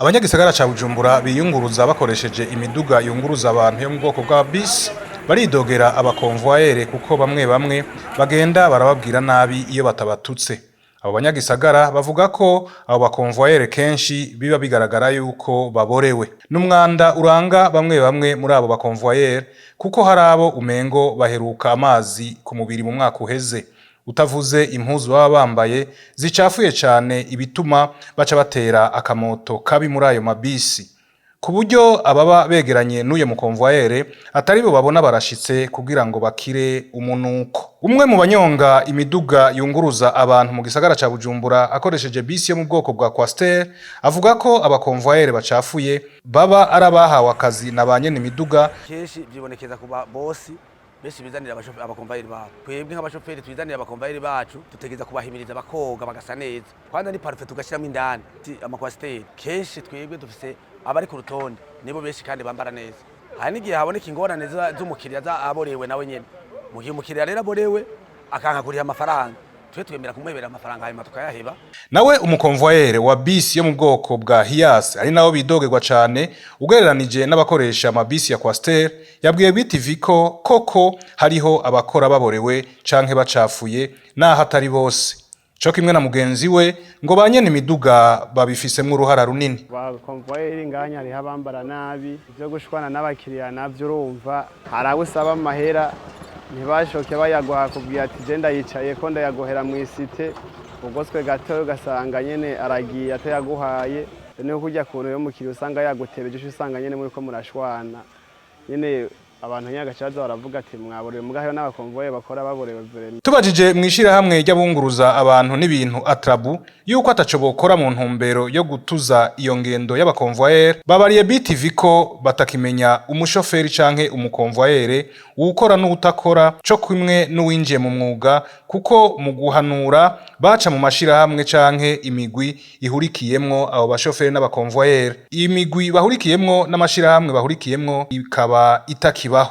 Abanyagisagara ca Bujumbura biyunguruza bakoresheje imiduga yunguruza abantu yo mu bwoko bwa bus baridogera abakonvoyere kuko bamwe bamwe bagenda barababwira nabi iyo batabatutse. Abo banyagisagara bavuga ko abo bakonvoyere kenshi biba bigaragara yuko baborewe. N'umwanda uranga bamwe bamwe muri abo bakonvoyere kuko hari abo umengo baheruka amazi ku mubiri mu mwaka uheze. Utavuze impuzu baba bambaye zicafuye cane ibituma baca batera akamoto kabi muri ayo mabisi. Ku buryo ababa begeranye n'uye mukonvoyere atari bo babona barashitse kugira ngo bakire umunuko. Umwe mu banyonga imiduga yunguruza abantu mu gisagara ca Bujumbura akoresheje bisi yo mu bwoko bwa Coaster avuga ko abakonvoyere bacafuye baba arabahawe akazi na banyene imiduga. Kenshi byibonekeza kuba bosi besi bizanira abakonvoyeri bacu. Twebwe nk'abashoferi twizanira abakonvoyeri bacu dutegeza kubahimiriza bakoga bagasa neza. Kwanza ni parfait tugashiramo indani amakwasteri. Kenshi twebwe dufise abari ku rutonde nibo benshi kandi bambara neza. Hari n'igihe haboneka ingorane z'umukiriya za aborewe nawe nyene. Mu gihe umukiriya rero aborewe akanka kuriha amafaranga, twe twemera kumwebera amafaranga hanyuma tukayaheba. Nawe umukonvoyere wa bisi yo mu bwoko bwa Hiace ari nawo bidogerwa cane ugereranije n'abakoresha amabisi ya Coaster yabwiye BTV ko koko hariho abakora baborewe canke bacafuye naho atari bose. Co kimwe na mugenzi we ngo banyene imiduga babifisemwo uruhara runini. Abakonvoyeri nganya ari habambara nabi ivyo gushwana n'abakiriya navyo urumva harawusaba amahera ntibashoke bayaguha kubwira ati je ndayicaye ko ndayagohera mu isite ugoswe gato ugasanga nyene aragiye atayaguhaye niho kujya kuntu yo mukiriya usanga yagutebeje usanga nyene muri ko murashwana nyene abantu nyagacaza baravuga ati mwaborewe mugaho n'abakonvoye bakora baborewe vrema. Tubajije mwishira hamwe ry'abunguruza abantu n'ibintu Atrabu yuko ataco bokora mu ntumbero yo gutuza iyo ngendo y'abakonvoyere babariye BTV ko batakimenya umushoferi canke umukonvoyere ukora n'utakora co kimwe n'uwinjiye mu mwuga kuko mu guhanura baca mu mashira hamwe canke imigwi ihurikiyemwo abo bashoferi n'abakonvoyere. Iyi migwi bahurikiyemwo n'amashira hamwe bahurikiyemwo ikaba itakibaho.